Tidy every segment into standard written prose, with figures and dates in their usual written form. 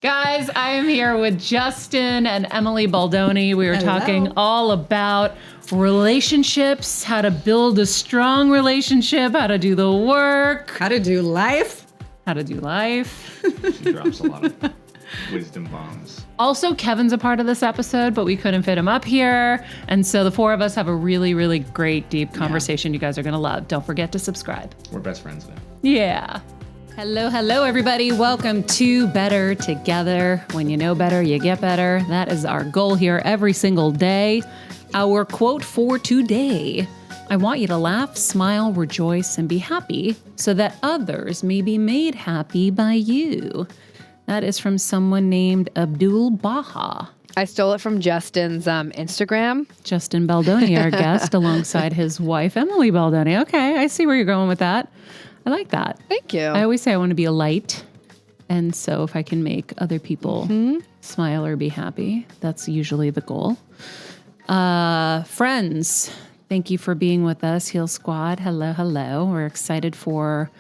Guys, I am here with Justin and Emily Baldoni. We were talking all about relationships, how to build a strong relationship, how to do the work. How to do life. How to do life. She drops a lot of wisdom bombs. Also, Kevin's a part of this episode, but we couldn't fit him up here. And so the four of us have a really, really great, deep conversation you guys are going to love. Don't forget to subscribe. We're best friends now. Yeah. Hello, everybody. Welcome to Better Together. When you know better, you get better. That is our goal here every single day. Our quote for today: I want you to laugh, smile, rejoice, and be happy so that others may be made happy by you. That is from someone named Abdul Baha. I stole it from Justin's Instagram. Justin Baldoni, our guest, alongside his wife, Emily Baldoni. Okay, I see where you're going with that. I like that. Thank you. I always say I want to be a light. And so if I can make other people smile or be happy, that's usually the goal. Friends, thank you for being with us. Heal Squad, hello. We're excited for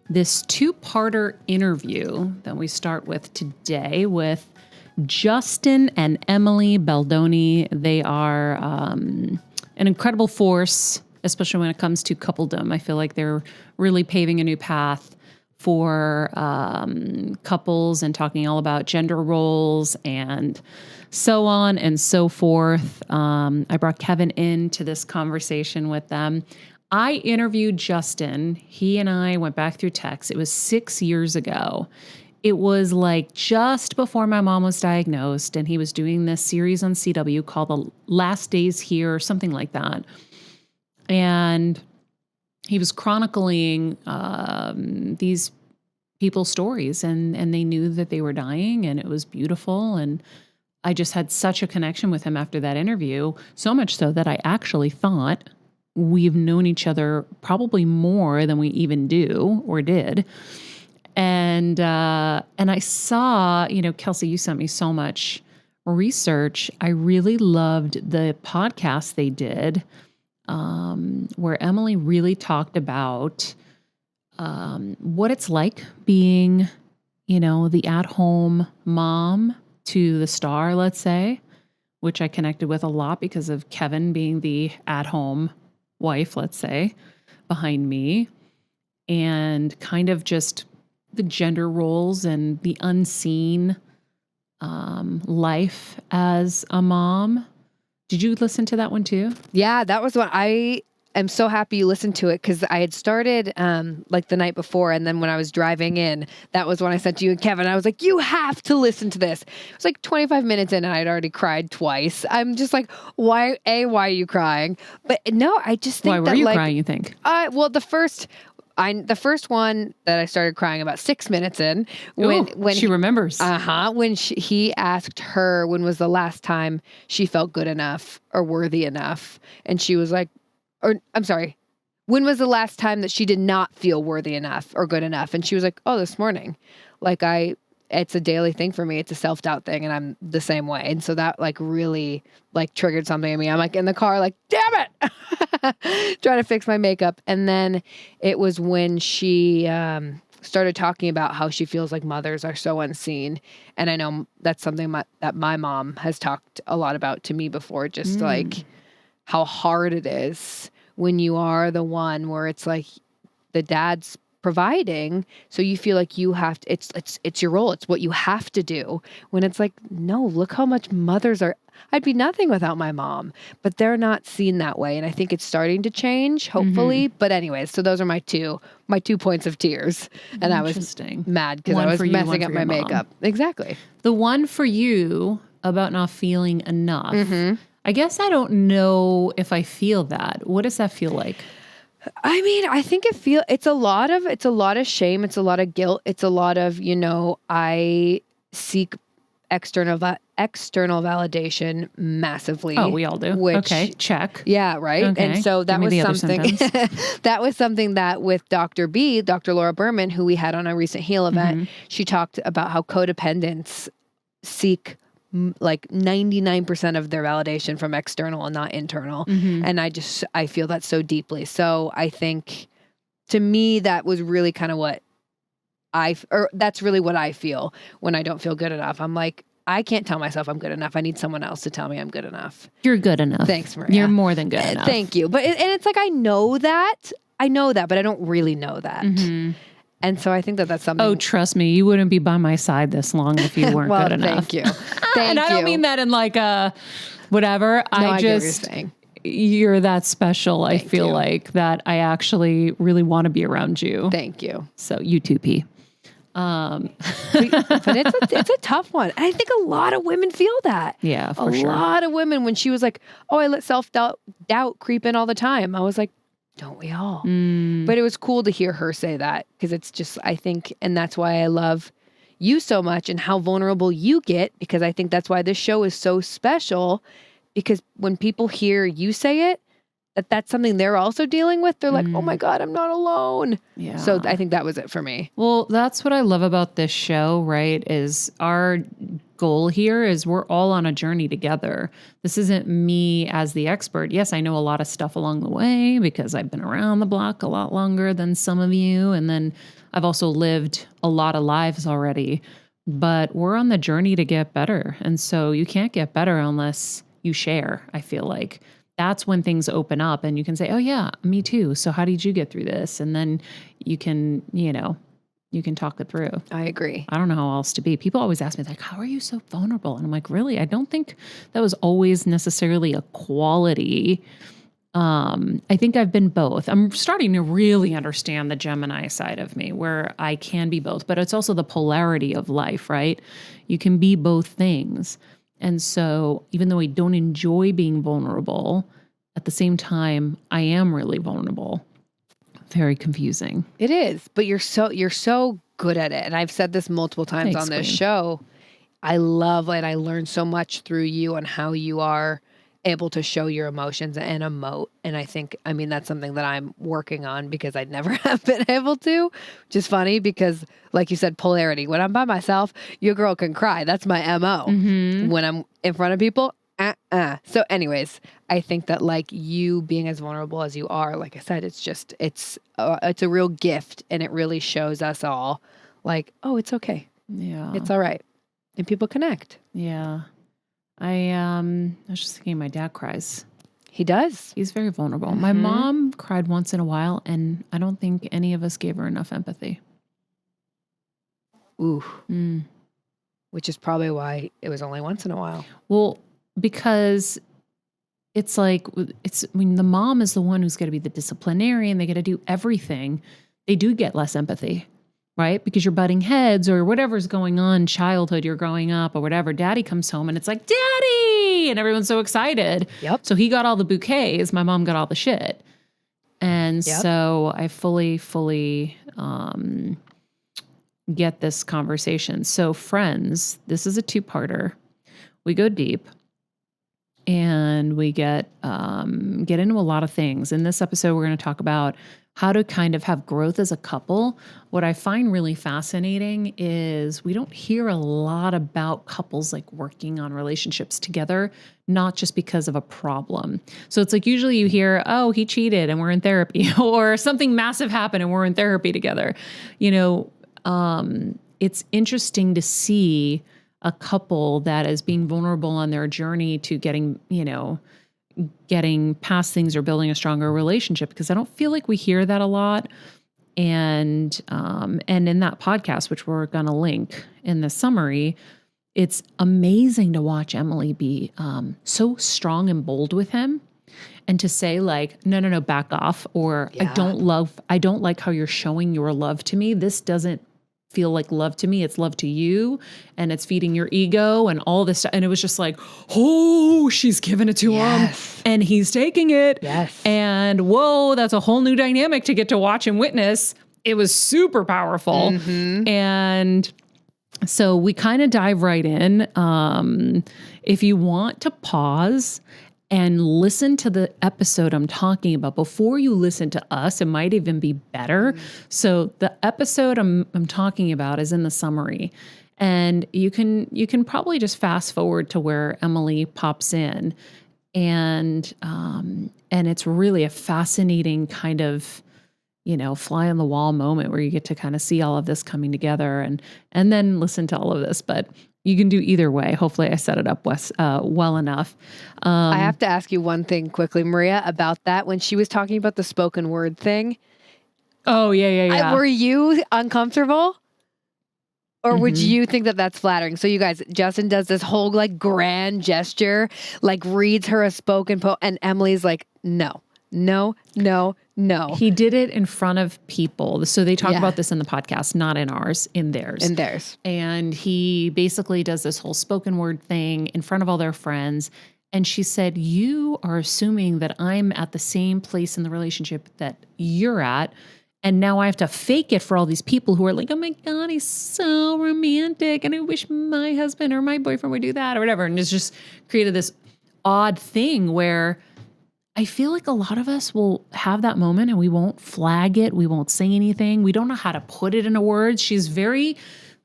this two-parter interview that we start with today with Justin and Emily Baldoni. They are an incredible force, especially when it comes to coupledom. I feel like they're really paving a new path for couples and talking all about gender roles and so on and so forth. I brought Keven into this conversation with them. I interviewed Justin. He and I went back through text. It was 6 years ago. It was like just before my mom was diagnosed, and he was doing this series on CW called The Last Days Here or something like that. And he was chronicling these people's stories, and they knew that they were dying, and it was beautiful. And I just had such a connection with him after that interview, so much so that I actually thought we've known each other probably more than we even do or did. And I saw, Kelsey, you sent me so much research. I really loved the podcast they did, where Emily really talked about what it's like being, the at-home mom to the star, let's say, which I connected with a lot because of Keven being the at-home wife, let's say, behind me, and kind of just the gender roles and the unseen life as a mom. Did you listen to that one too? Yeah, that was what I am so happy you listened to it, because I had started like the night before, and then when I was driving in, that was when I said to you and Keven, I was like, you have to listen to this. It was like 25 minutes in and I'd already cried twice. I'm just like, why are you crying? But no, I just think why were you crying, you think? Well, the first one that I started crying about 6 minutes in, when she remembers. When he asked her when was the last time she felt good enough or worthy enough, and she was like, when was the last time that she did not feel worthy enough or good enough? And she was like, oh, this morning. It's a daily thing for me. It's a self-doubt thing, and I'm the same way. And so that really triggered something in me. I'm in the car, damn it, trying to fix my makeup. And then it was when she started talking about how she feels like mothers are so unseen. And I know that's something that my mom has talked a lot about to me before, just how hard it is when you are the one where it's like the dad's providing, so you feel like you have to, it's your role, it's what you have to do, when it's like, no, look how much mothers are. I'd be nothing without my mom, but they're not seen that way, and I think it's starting to change, hopefully. But anyways, so those are my two points of tears, and I was mad because I was messing up my makeup. Exactly. The one for you about not feeling enough. I guess I don't know if I feel that. What does that feel like? I mean, I think it's a lot of shame. It's a lot of guilt. It's a lot of, I seek external validation massively. Oh, we all do. Okay, check. Yeah, right. Okay. And so that was something that with Dr. Laura Berman, who we had on a recent Heal event, she talked about how codependents seek 99% of their validation from external and not internal. And I feel that so deeply. So I think to me, that was really kind of what that's really what I feel when I don't feel good enough. I'm like, I can't tell myself I'm good enough. I need someone else to tell me I'm good enough. You're good enough. Thanks, Maria. You're more than good enough. Thank you. But and it's like, I know that, but I don't really know that. And so I think that that's something. Oh, trust me, you wouldn't be by my side this long if you weren't good enough. Thank you. And I don't mean that in like a whatever. I get what you're saying. You're that special. I feel you. like that I actually really want to be around you. Thank you. So you too, P. But it's a tough one. And I think a lot of women feel that. Yeah, for sure. A lot of women, when she was like, oh, I let self-doubt creep in all the time. I was like, don't we all? But it was cool to hear her say that, because it's just, I think, and that's why I love you so much and how vulnerable you get, because I think that's why this show is so special, because when people hear you say it, that's something they're also dealing with. They're like, oh my God, I'm not alone. Yeah. So I think that was it for me. Well, that's what I love about this show, right? Is our goal here is we're all on a journey together. This isn't me as the expert. Yes, I know a lot of stuff along the way because I've been around the block a lot longer than some of you. And then I've also lived a lot of lives already. But we're on the journey to get better. And so you can't get better unless you share, I feel like. That's when things open up and you can say, oh yeah, me too. So how did you get through this? And then you can, you can talk it through. I agree. I don't know how else to be. People always ask me like, how are you so vulnerable? And I'm like, really? I don't think that was always necessarily a quality. I think I've been both. I'm starting to really understand the Gemini side of me where I can be both, but it's also the polarity of life, right? You can be both things. And so even though I don't enjoy being vulnerable, at the same time, I am really vulnerable. Very confusing. It is, but you're so good at it. And I've said this multiple times Thanks, on this Queen. show. I love it. I learned so much through you on how you are able to show your emotions and emote. And I mean, that's something that I'm working on because I never have been able to, which is funny because, like you said, polarity. When I'm by myself, your girl can cry. That's my MO. When I'm in front of people, So anyways, I think that like you being as vulnerable as you are, like I said, it's a real gift, and it really shows us all like, oh, it's okay. Yeah. It's all right. And people connect. Yeah. I was just thinking my dad cries. He does. He's very vulnerable. My mom cried once in a while, and I don't think any of us gave her enough empathy. Ooh. Which is probably why it was only once in a while. Well, because it's like, the mom is the one who's going to be the disciplinarian. They got to do everything. They do get less empathy, right? Because you're butting heads or whatever's going on, childhood, you're growing up or whatever. Daddy comes home and it's like, Daddy! And everyone's so excited. Yep. So he got all the bouquets. My mom got all the shit. And so I fully get this conversation. So friends, this is a two-parter. We go deep. And we get into a lot of things. In this episode, we're going to talk about how to kind of have growth as a couple. What I find really fascinating is we don't hear a lot about couples like working on relationships together, not just because of a problem. So it's like usually you hear, oh, he cheated and we're in therapy, or something massive happened and we're in therapy together. It's interesting to see a couple that is being vulnerable on their journey to getting past things or building a stronger relationship, because I don't feel like we hear that a lot. And in that podcast, which we're going to link in the summary, it's amazing to watch Emily be so strong and bold with him, and to say like, no, back off, or I don't like how you're showing your love to me. This doesn't feel like love to me. It's love to you, and it's feeding your ego and all this stuff. And it was just like, oh, she's giving it to him and he's taking it. Yes. And whoa, that's a whole new dynamic to get to watch and witness. It was super powerful. And so we kind of dive right in. If you want to pause and listen to the episode I'm talking about before you listen to us, it might even be better. So the episode I'm talking about is in the summary, and you can probably just fast forward to where Emily pops in, and it's really a fascinating kind of fly on the wall moment where you get to kind of see all of this coming together and then listen to all of this. But you can do either way. Hopefully I set it up well enough. I have to ask you one thing quickly, Maria, about that. When she was talking about the spoken word thing. Oh, yeah. Were you uncomfortable? Or would you think that that's flattering? So you guys, Justin does this whole like grand gesture, like reads her a spoken poem, and Emily's like, no. He did it in front of people. So they talk about this in the podcast, not in ours, in theirs. And he basically does this whole spoken word thing in front of all their friends. And she said, you are assuming that I'm at the same place in the relationship that you're at. And now I have to fake it for all these people who are like, oh my God, he's so romantic. And I wish my husband or my boyfriend would do that or whatever. And it's just created this odd thing where I feel like a lot of us will have that moment and we won't flag it. We won't say anything. We don't know how to put it into words. She's very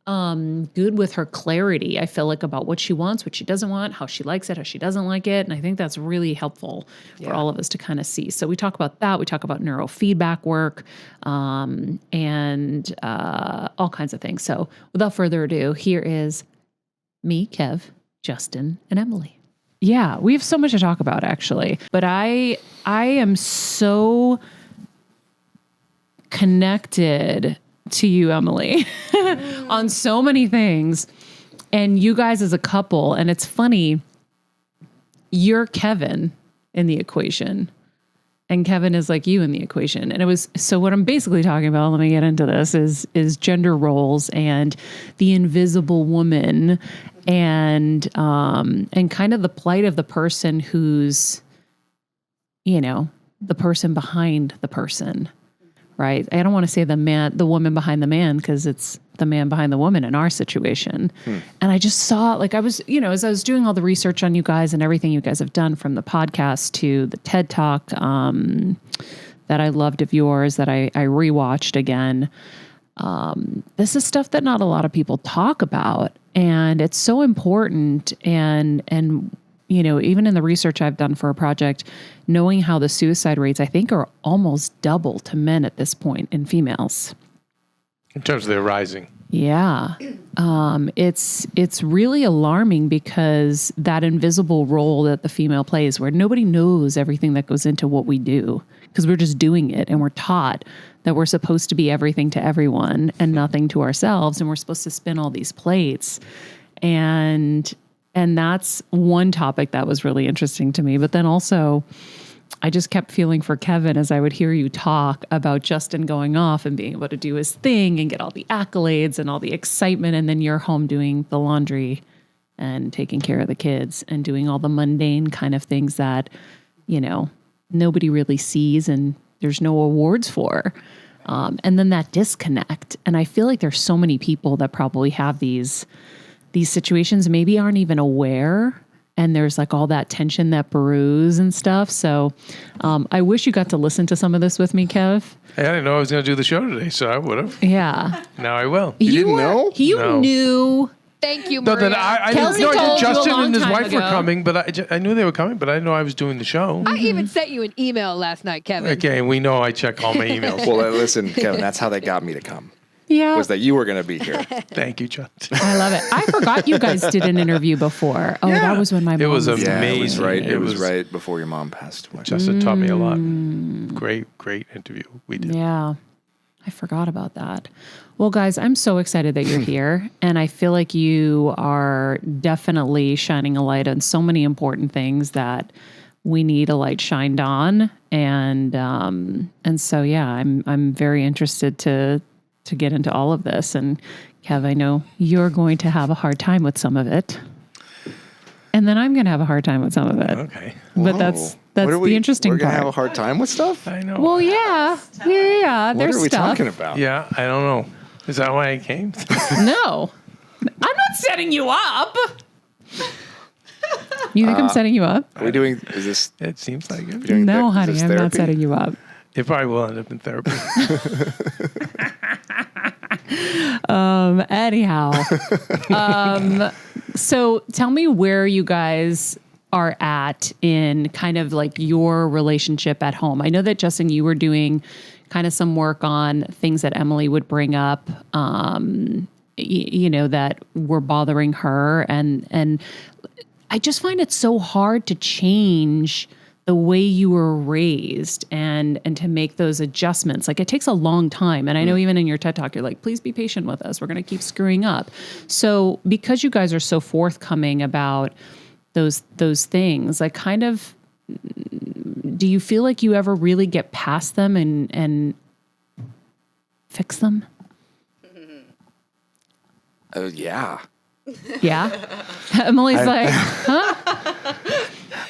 good with her clarity, I feel like, about what she wants, what she doesn't want, how she likes it, how she doesn't like it. And I think that's really helpful for all of us to kind of see. So we talk about that. We talk about neurofeedback work and all kinds of things. So without further ado, here is me, Kev, Justin, and Emily. Yeah, we have so much to talk about, actually. But I am so connected to you, Emily, on so many things. And you guys as a couple, and it's funny, you're Keven in the equation. And Keven is like you in the equation. And so what I'm basically talking about, let me get into this, is gender roles and the invisible woman and kind of the plight of the person who's, the person behind the person, right? I don't want to say the woman behind the man, because it's the man behind the woman in our situation. And I just saw, like, I was, as I was doing all the research on you guys and everything you guys have done, from the podcast to the TED Talk that I loved of yours that I rewatched again. This is stuff that not a lot of people talk about, and it's so important. And even in the research I've done for a project, knowing how the suicide rates, I think, are almost double to men at this point in females. In terms of their rising. Yeah. It's really alarming, because that invisible role that the female plays, where nobody knows everything that goes into what we do, because we're just doing it, and we're taught that we're supposed to be everything to everyone and nothing to ourselves. And we're supposed to spin all these plates. And that's one topic that was really interesting to me. But then also, I just kept feeling for Keven as I would hear you talk about Justin going off and being able to do his thing and get all the accolades and all the excitement. And then you're home doing the laundry and taking care of the kids and doing all the mundane kind of things that, nobody really sees and there's no awards for. And then that disconnect. And I feel like there's so many people that probably have these situations, maybe aren't even aware. And there's like all that tension that brews and stuff. So I wish you got to listen to some of this with me, Kev. Hey, I didn't know I was going to do the show today, so I would have. Yeah. Now I will. You didn't know? You knew. Thank you, No, Maria. that I Kelsey didn't know. told you a Justin long and his time wife were ago. coming, but I knew they were coming, but I didn't know I was doing the show. I even sent you an email last night, Kevin. Okay, and we know I check all my emails. Well, listen, Kevin, that's how they got me to come. Yeah. Was that you were going to be here. Thank you, Justin. I love it. I forgot you guys did an interview before. Oh, Yeah. that was when my mom was was amazing. Yeah, it was right. It It was was- right before your mom passed away. Justin taught me a lot. Great interview we did. Yeah. I forgot about that. Well, guys, I'm so excited that you're here. And I feel like you are definitely shining a light on so many important things that we need a light shined on. And so, yeah, I'm very interested to get into all of this. And Kev, I know you're going to have a hard time with some of it. And then I'm going to have a hard time with some of it. Okay. But Whoa. that's What are the interesting We're going to part. have a hard time with stuff? I know. Well, yeah. What There's are we stuff. talking about? Yeah, I don't know. Is that why I came? No, I'm not setting you up. You think I'm setting you up? Are we doing, is this, It seems like it. doing No, is honey, this I'm not therapy? setting you up. It probably will end up in therapy. Anyhow, so tell me where you guys are at in kind of like your relationship at home. I know that, Justin, you were doing kind of some work on things that Emily would bring up, that were bothering her. And I just find it so hard to change the way you were raised and to make those adjustments. Like, it takes a long time. And I know even in your TED Talk, you're like, please be patient with us. We're going to keep screwing up. So because you guys are so forthcoming about those things, like, kind of, do you feel like you ever really get past them and fix them? Yeah. Yeah. Emily's like, huh?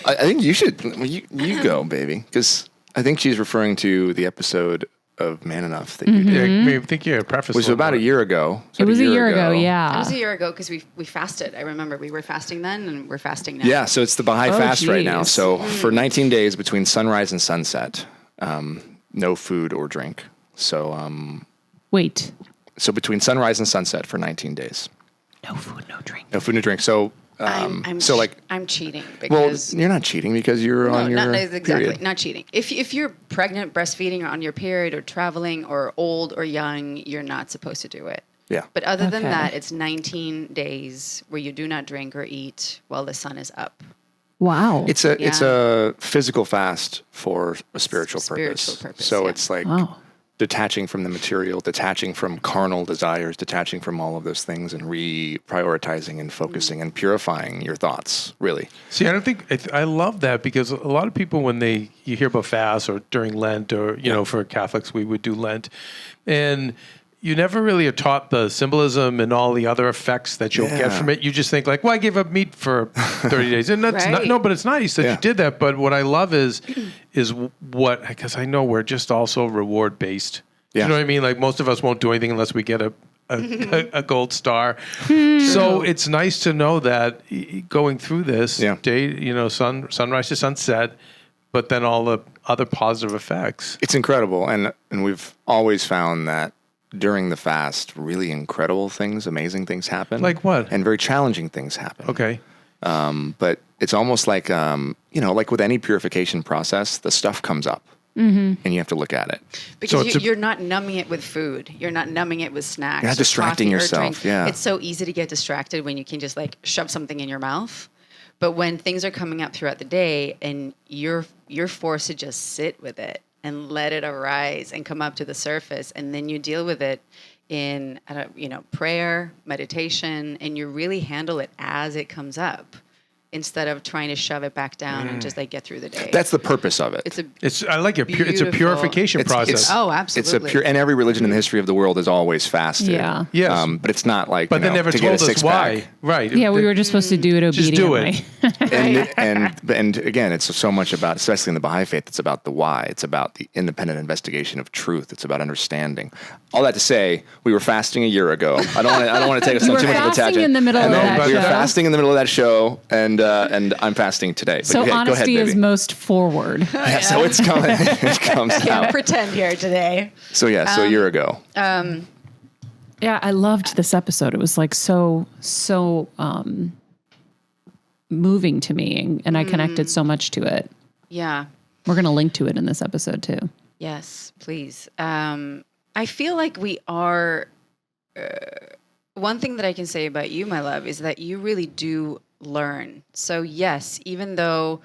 I think you should. Well, you go, baby, because I think she's referring to the episode of Man Enough that you did, Yeah, maybe think you had a preface. which was about a year ago. It was a year ago, It yeah. was a year ago because we fasted. I remember we were fasting then, and we're fasting now. Yeah, so it's the Baha'i fast right now. geez. So for 19 days between sunrise and sunset, no food or drink. So Wait. so between sunrise and sunset for 19 days, No food, no drink. no food, no drink. So I'm cheating well, because you're not cheating because you're on your not exactly period. not cheating. If you're pregnant, breastfeeding, or on your period, or traveling, or old or young, you're not supposed to do it. Yeah. But other than Okay. that, it's 19 days where you do not drink or eat while the sun is up. Wow. It's a physical fast for a spiritual Spiritual purpose. purpose, So yeah. it's like Wow. detaching from the material, detaching from carnal desires, detaching from all of those things, and reprioritizing and focusing and purifying your thoughts. Really, See, I don't think I love that because a lot of people, when you hear about fast or during Lent, or for Catholics we would do Lent, and you never really are taught the symbolism and all the other effects that you'll get Yeah. from it. You just think like, well, I gave up meat for 30 days, and that's Right. but it's nice that Yeah. you did that. But what I love is what, because I know we're just also reward based. Yeah. You know what I mean? Like, most of us won't do anything unless we get a gold star. So it's nice to know that going through this Yeah. day, sunrise to sunset, but then all the other positive effects. it's incredible, and we've always found that during the fast, really incredible things, amazing things happen. Like what? And very challenging things happen. Okay. But it's almost like like with any purification process, the stuff comes up, and you have to look at it. Because it's you're not numbing it with food. You're not numbing it with snacks. You're not or distracting coffee or yourself, drink. yeah. It's so easy to get distracted when you can just like shove something in your mouth. But when things are coming up throughout the day and you're forced to just sit with it and let it arise and come up to the surface, and then you deal with it in prayer, meditation, and you really handle it as it comes up, instead of trying to shove it back down and just like get through the day. That's the purpose of it. I like it. It's a Beautiful. purification process. Oh, It's a absolutely. pure, and every religion in the history of the world has always fasted. Yeah. Yes. But it's not like, But they never to told get a us six-pack. why. Right. Yeah, we were just supposed to do it Just do obediently. it. And again, it's so much about, especially in the Baha'i faith, it's about the why. It's about the independent investigation of truth. It's about understanding. All that to say, we were fasting a year ago. I don't want to take us You on were too much of a fasting tangent. in the middle of And then that we were show. fasting in the middle of that show, and I'm fasting today. But So go ahead, honesty is baby. most forward. Yeah, so it's coming. It comes Can't out. pretend here today. So a year ago. Yeah, I loved this episode. It was like so moving to me, and I connected so much to it. Yeah. We're going to link to it in this episode too. Yes, please. I feel like we are. One thing that I can say about you, my love, is that you really do learn. So yes, even though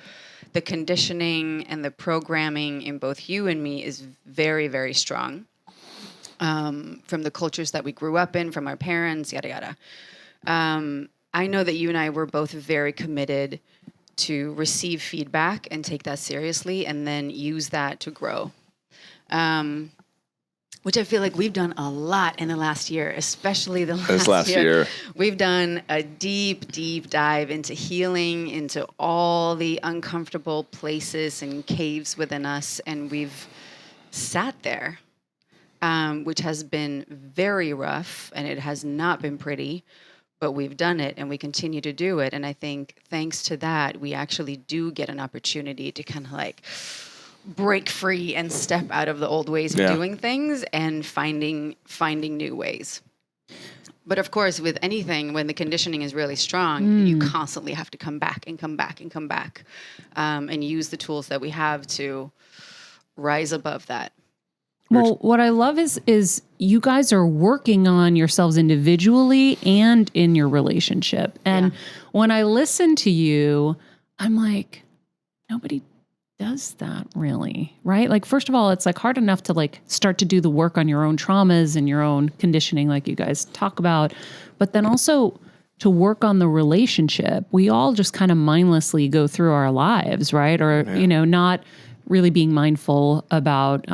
the conditioning and the programming in both you and me is very, very strong, from the cultures that we grew up in, from our parents, yada yada. I know that you and I were both very committed to receive feedback and take that seriously, and then use that to grow. Which I feel like we've done a lot in the last year, especially This last year. We've done a deep, deep dive into healing, into all the uncomfortable places and caves within us, and we've sat there, which has been very rough, and it has not been pretty, but we've done it, and we continue to do it. And I think thanks to that, we actually do get an opportunity to kind of like break free and step out of the old ways of doing things and finding new ways. But of course, with anything, when the conditioning is really strong, you constantly have to come back and come back and come back, and use the tools that we have to rise above that. Well, what I love is you guys are working on yourselves individually and in your relationship. And when I listen to you, I'm like, nobody does that really, right? Like, first of all, it's like hard enough to like start to do the work on your own traumas and your own conditioning, like you guys talk about, but then also to work on the relationship. We all just kind of mindlessly go through our lives, right? Or, not really being mindful about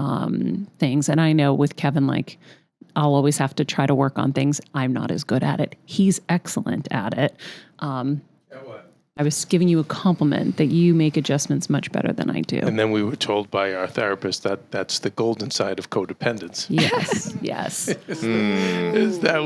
things. And I know with Keven, like, I'll always have to try to work on things. I'm not as good at it. He's excellent at it. I was giving you a compliment that you make adjustments much better than I do. And then we were told by our therapist that that's the golden side of codependence. Yes, yes. Is that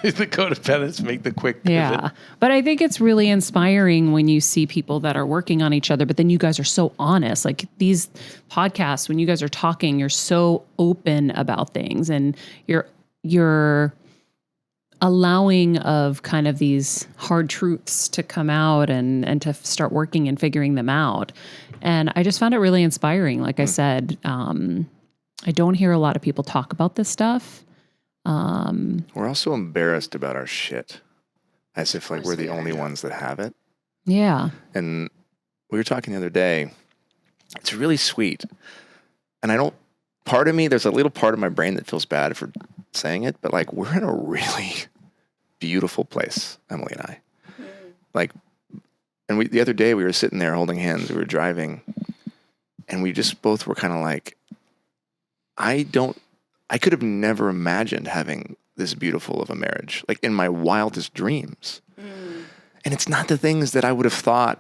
the codependents make the quick pivot. Yeah. But I think it's really inspiring when you see people that are working on each other, but then you guys are so honest. Like these podcasts, when you guys are talking, you're so open about things and you're allowing of kind of these hard truths to come out and to start working and figuring them out. And I just found it really inspiring. Like I said, I don't hear a lot of people talk about this stuff. We're also embarrassed about our shit, as if like we're the only ones that have it. Yeah. And we were talking the other day. It's really sweet. And part of me, there's a little part of my brain that feels bad for saying it, but like we're in a really beautiful place, Emily and I. Like, and the other day we were sitting there holding hands, we were driving, and we just both were kind of like, I could have never imagined having this beautiful of a marriage, like in my wildest dreams. And it's not the things that I would have thought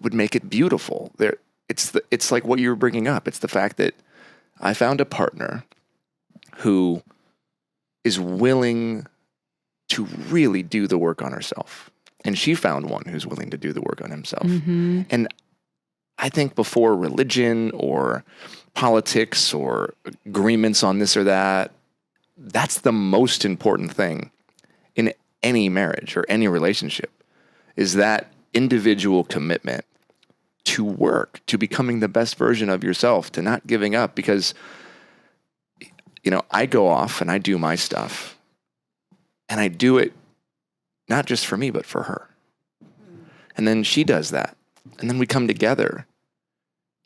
would make it beautiful. It's like what you were bringing up. It's the fact that I found a partner who is willing to really do the work on herself. And she found one who's willing to do the work on himself. Mm-hmm. And I think before religion or politics or agreements on this or that, that's the most important thing in any marriage or any relationship, is that individual commitment to work, to becoming the best version of yourself, to not giving up. Because I go off and I do my stuff, and I do it not just for me, but for her. And then she does that. And then we come together.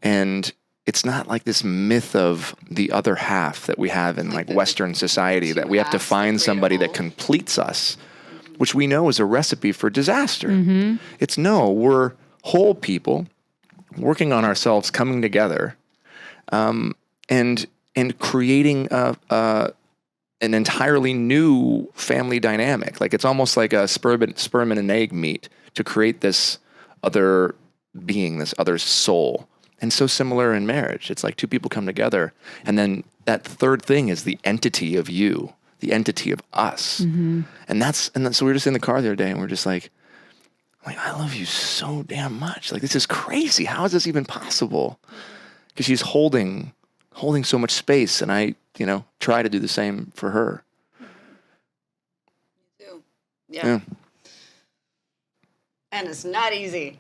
And it's not like this myth of the other half that we have in like Western society, that we have to find somebody that completes us, which we know is a recipe for disaster. Mm-hmm. It's we're whole people working on ourselves, coming together, and creating an entirely new family dynamic. Like it's almost like a sperm and an egg meet to create this other being, this other soul. And so similar in marriage. It's like two people come together, and then that third thing is the entity of you, the entity of us. Mm-hmm. And so we were just in the car the other day, and we're just like, I love you so damn much. Like, this is crazy. How is this even possible? Because she's holding so much space, and I, try to do the same for her. Me too. Yeah. And it's not easy.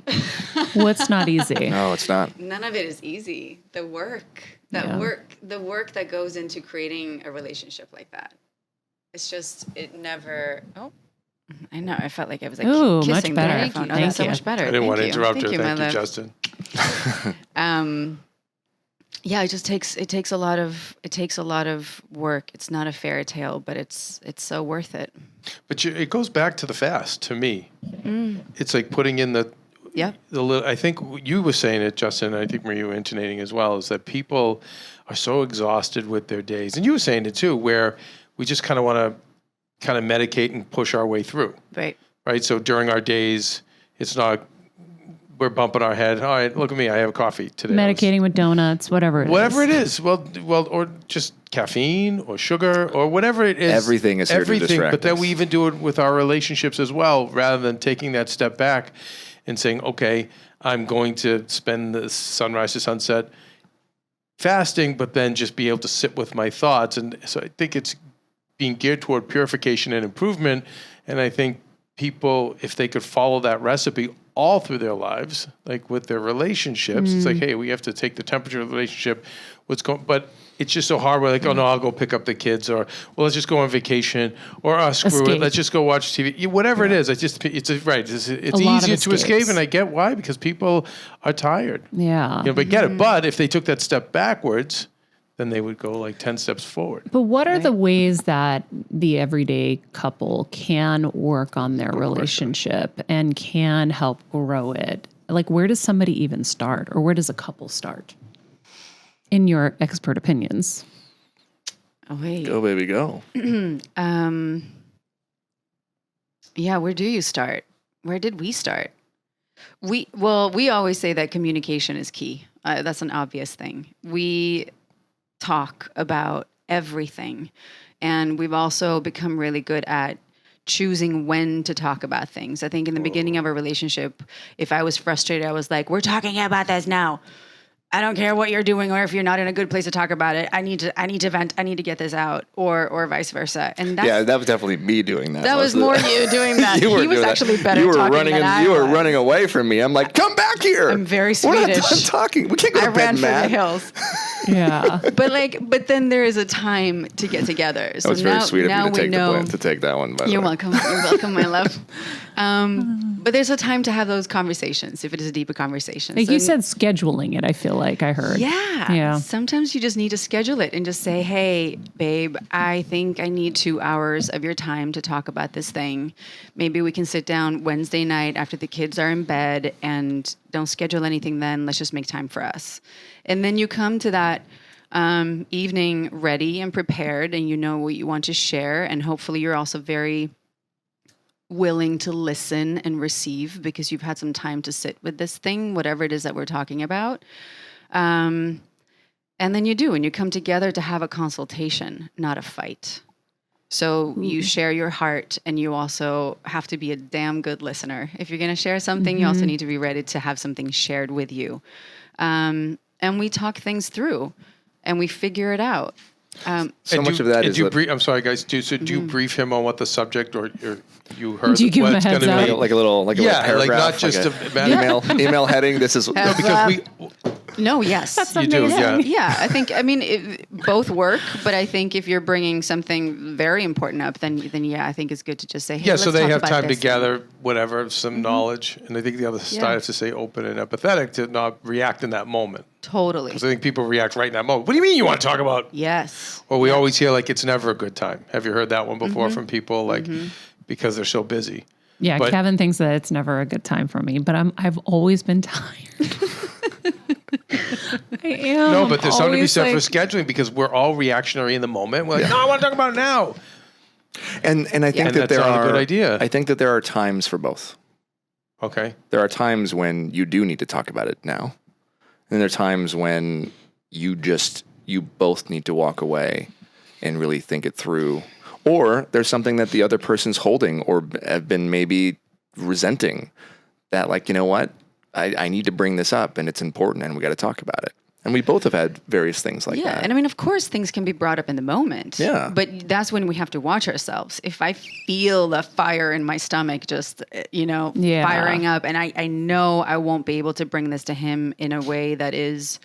What's not easy? No, it's not. None of it is easy. The work that goes into creating a relationship like that. It's just, it never, I know. I felt like I was like kissing much the better. microphone. Thank That's so you. much better. I didn't want to Thank you. interrupt her. Thank my you, love. Justin. Yeah, it takes a lot of work. It's not a fairy tale, but it's so worth it. But it goes back to the fast to me. It's like putting in the little. I think you were saying it, Justin. And I think Maria were intonating as well. Is that people are so exhausted with their days, and you were saying it too, where we just kind of want to kind of medicate and push our way through. Right. So during our days, it's not. We're bumping our head. All right, look at me. I have a coffee today. Medicating with donuts, whatever it is. Whatever it is. Well, or just caffeine or sugar or whatever it is. Everything is here to distract But then us. we even do it with our relationships as well, rather than taking that step back and saying, okay, I'm going to spend the sunrise to sunset fasting, but then just be able to sit with my thoughts. And so I think it's being geared toward purification and improvement. And I think people, if they could follow that recipe all through their lives, like with their relationships, it's like, hey, we have to take the temperature of the relationship, what's going, but it's just so hard. We're like, oh no, I'll go pick up the kids, or well, let's just go on vacation, or screw Escape. it, let's just go watch TV. Whatever it is, it's easier to escape, and I get why, because people are tired. Yeah. But get it. But if they took that step backwards, then they would go like 10 steps forward. But what are the ways that the everyday couple can work on their relationship and can help grow it? Like, where does somebody even start, or where does a couple start? In your expert opinions. Oh, wait. Go, baby, go. Yeah, where do you start? Where did we start? We always say that communication is key. That's an obvious thing. We talk about everything. And we've also become really good at choosing when to talk about things. I think in the beginning of a relationship, if I was frustrated, I was like, we're talking about this now. I don't care what you're doing, or if you're not in a good place to talk about it. I need to vent. I need to get this out, or vice versa. And that's, That was definitely me doing that. that was more you doing that. He was doing actually that. better You were talking running than I you were was. running away from me. I'm like, come back here. I'm very We're not Swedish. done talking. We can't go I to ran bed, for the Matt. hills. Yeah. But then there is a time to get together. So That was very now, sweet of now you to we take know. to take that one. By the You're way. welcome. You're welcome, my love. But there's a time to have those conversations if it is a deeper conversation. Like So- you said, scheduling it, I feel like I heard. Yeah. Yeah. Sometimes you just need to schedule it and just say, hey, babe, I think I need 2 hours of your time to talk about this thing. Maybe we can sit down Wednesday night after the kids are in bed, and don't schedule anything then. Let's just make time for us. And then you come to that evening ready and prepared, and you know what you want to share. And hopefully you're also very willing to listen and receive, because you've had some time to sit with this thing, whatever it is that we're talking about. And then you do, and you come together to have a consultation, not a fight. So you share your heart, and you also have to be a damn good listener. If you're going to share something, you also need to be ready to have something shared with you. And we talk things through, and we figure it out. So much of that is. I'm sorry, guys. Do you brief him on what the subject, or you heard? Do you give him a what's heads gonna up? be? like a little paragraph, like not just email heading. This is because we No, yes. you do, yeah. Yeah, I mean, both work, but I think if you're bringing something very important up, then yeah, I think it's good to just say, hey, Yeah, let's so they talk have about time to this. gather whatever, some knowledge, and I think the other side has to say open and empathetic to not react in that moment. Totally. Because I think people react right in that moment. What do you mean you want to talk about? Yes. Or we always hear like it's never a good time. Have you heard that one before from people like because they're so busy? Yeah, But- Kevin thinks that it's never a good time for me, but I've always been tired. I am. No, but there's something to be always said for like- scheduling, because we're all reactionary in the moment. We're like, no, I want to talk about it now. and I think And that that's there not a are good idea. I think that there are times for both. Okay. There are times when you do need to talk about it now. And there are times when you both need to walk away and really think it through. Or there's something that the other person's holding or have been maybe resenting that, like, you know what? I need to bring this up, and it's important, and we got to talk about it. And we both have had various things like Yeah, that. and I mean, of course, things can be brought up in the moment. Yeah. But that's when we have to watch ourselves. If I feel the fire in my stomach just, Yeah. firing up, and I know I won't be able to bring this to him in a way that is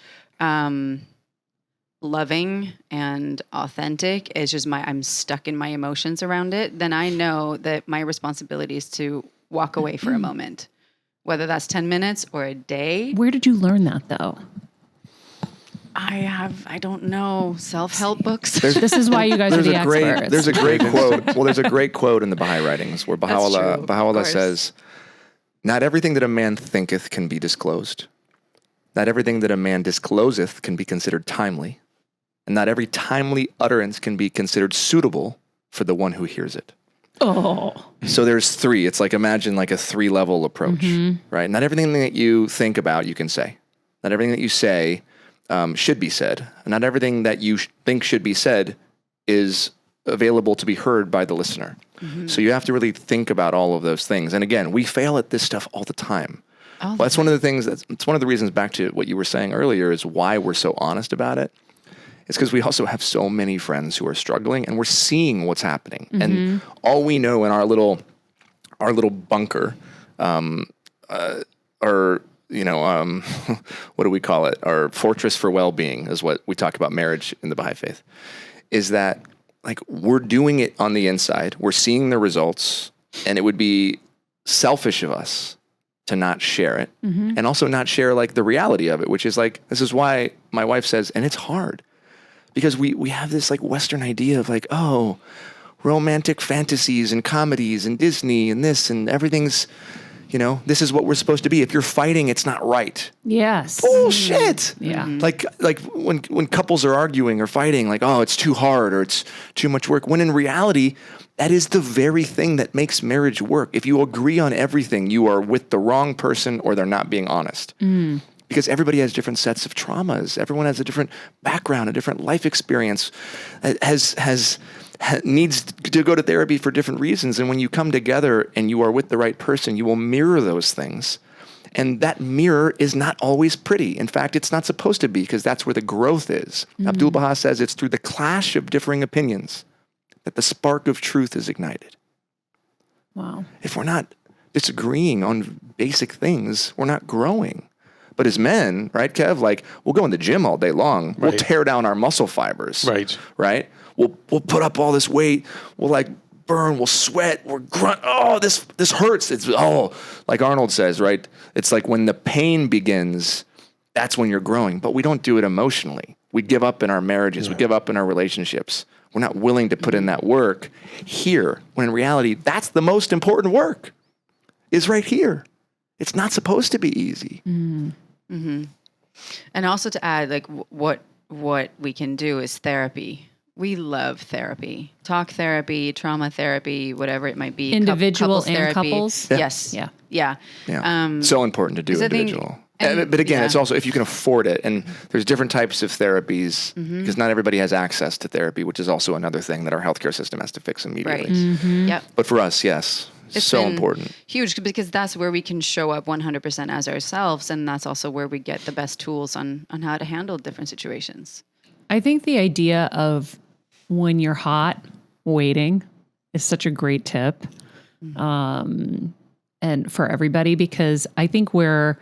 loving and authentic, it's just I'm stuck in my emotions around it, then I know that my responsibility is to walk away for a moment, whether that's 10 minutes or a day. Where did you learn that though? I don't know, self-help books. This is why you guys are the experts. There's a great quote. Well, there's a great quote in the Baha'i writings where true, Baha'u'llah of course. says, "Not everything that a man thinketh can be disclosed. Not everything that a man discloseth can be considered timely. And not every timely utterance can be considered suitable for the one who hears it." Oh, So there's 3. It's like, imagine like a 3-level approach, right? Not everything that you think about, you can say. Not everything that you say should be said. And not everything that you think should be said is available to be heard by the listener. So you have to really think about all of those things. And again, we fail at this stuff all the time. Well, that's one of the things it's one of the reasons, back to what you were saying earlier, is why we're so honest about it. It's because we also have so many friends who are struggling, and we're seeing what's happening. And all we know in our little our little bunker, or what do we call it? Our fortress for well-being is what we talk about marriage in the Baha'i faith, is that like we're doing it on the inside, we're seeing the results, and it would be selfish of us to not share it, and also not share like the reality of it, which is like, this is why my wife says, and it's hard because we have this like Western idea of like, oh, romantic fantasies and comedies and Disney and this and everything's, this is what we're supposed to be. If you're fighting, it's not right. Yes. Bullshit. Yeah. Like when couples are arguing or fighting, like, oh, it's too hard or it's too much work. When in reality, that is the very thing that makes marriage work. If you agree on everything, you are with the wrong person or they're not being honest. Because everybody has different sets of traumas. Everyone has a different background, a different life experience, needs to go to therapy for different reasons. And when you come together and you are with the right person, you will mirror those things. And that mirror is not always pretty. In fact, it's not supposed to be, because that's where the growth is. Abdul Baha says it's through the clash of differing opinions that the spark of truth is ignited. Wow. If we're not disagreeing on basic things, we're not growing. But as men, right, Kev, like we'll go in the gym all day long. Right. We'll tear down our muscle fibers. Right. We'll put up all this weight. We'll like burn. We'll sweat. We'll grunt. Oh, this hurts. It's like Arnold says, right? It's like when the pain begins, that's when you're growing. But we don't do it emotionally. We give up in our marriages. We give up in our relationships. We're not willing to put in that work here. When in reality, that's the most important work. Is right here. It's not supposed to be easy. And also to add, like what we can do is therapy. We love therapy, talk therapy, trauma therapy, whatever it might be. Individual couples and therapy. Couples. Yeah. Yes. Yeah. So important to do individual. But again, it's also if you can afford it. And there's different types of therapies because not everybody has access to therapy, which is also another thing that our healthcare system has to fix immediately. Right. Yep. But for us, yes. It's so important. Huge, because that's where we can show up 100% as ourselves. And that's also where we get the best tools on how to handle different situations. I think the idea of when you're hot, waiting is such a great tip. And for everybody, because I think I'm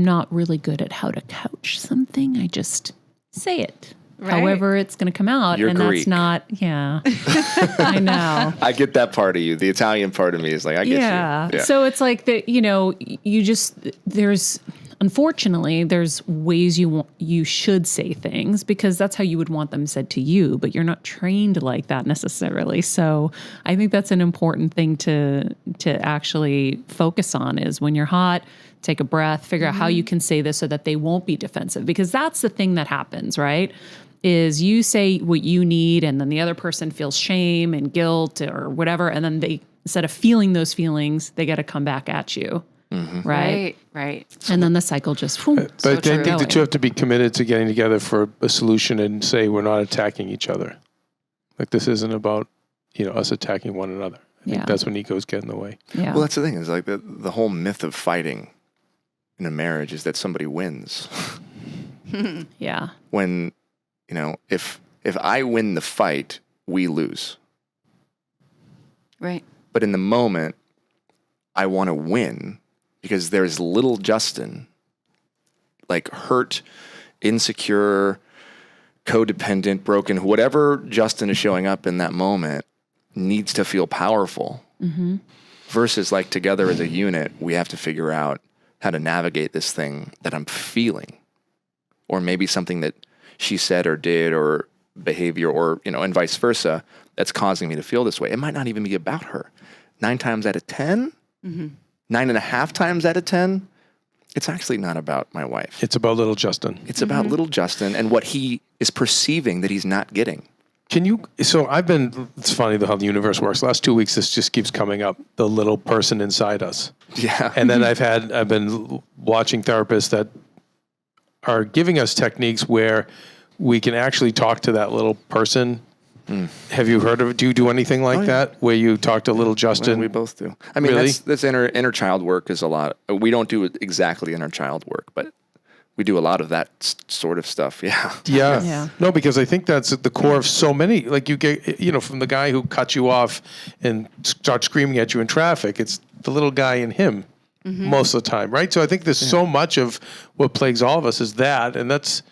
not really good at how to couch something. I just say it. Right. However it's going to come out. You're and Greek. That's not, I know. I get that part of you. The Italian part of me is like, I get you. Yeah. So it's like that, unfortunately, there's ways you should say things because that's how you would want them said to you, but you're not trained like that necessarily. So I think that's an important thing to actually focus on is when you're hot, take a breath, figure out how you can say this so that they won't be defensive, because that's the thing that happens, right? Is you say what you need and then the other person feels shame and guilt or whatever. And then they, instead of feeling those feelings, they got to come back at you. Right. And then the cycle just, but I think the two have to be committed to getting together for a solution and say, we're not attacking each other. Like this isn't about, us attacking one another. I think that's when egos get in the way. Yeah. Well, that's the thing is like the whole myth of fighting in a marriage is that somebody wins. Yeah. When, if I win the fight, we lose. Right. But in the moment, I want to win because there's little Justin, like hurt, insecure, codependent, broken, whatever Justin is showing up in that moment needs to feel powerful. Versus like together as a unit, we have to figure out how to navigate this thing that I'm feeling, or maybe something that she said or did or behavior or, and vice versa, that's causing me to feel this way. It might not even be about her. 9 times out of 10, 9.5 times out of 10, it's actually not about my wife. It's about little Justin. It's about little Justin and what he is perceiving that he's not getting. It's funny how the universe works. Last 2 weeks, this just keeps coming up, the little person inside us. Yeah. And then I've been watching therapists that are giving us techniques where we can actually talk to that little person. Have you heard of it? Do you do anything like that where you talk to little Justin? Well, we both do. I mean, really? that's inner child work is a lot. We don't do exactly inner child work, but we do a lot of that sort of stuff. Yeah. Yeah. Yeah. No, because I think that's at the core of so many. Like you get, from the guy who cuts you off and starts screaming at you in traffic, it's the little guy in him most of the time, right? So I think there's so much of what plagues all of us is that, and that's.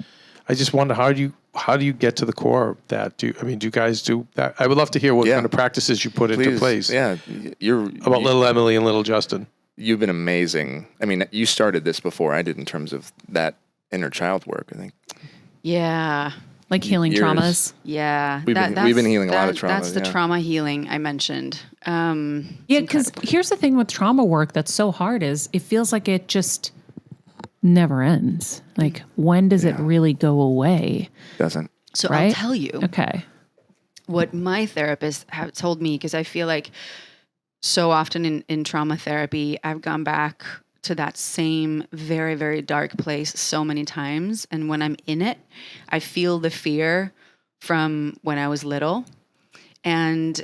I just wonder how do you get to the core of that? Do you guys do that? I would love to hear what kind of practices you put into place. Yeah. About little Emily and little Justin. You've been amazing. I mean, you started this before I did in terms of that inner child work, I think. Yeah. Like healing Years. traumas. Yeah. We've been healing a lot of trauma. That's the trauma healing I mentioned. Yeah, because here's the thing with trauma work that's so hard is it feels like it just never ends. Like, when does it really go away? Doesn't. So Right? I'll tell you Okay. what my therapist have told me, because I feel like so often in trauma therapy, I've gone back to that same very, very dark place so many times. And when I'm in it, I feel the fear from when I was little. And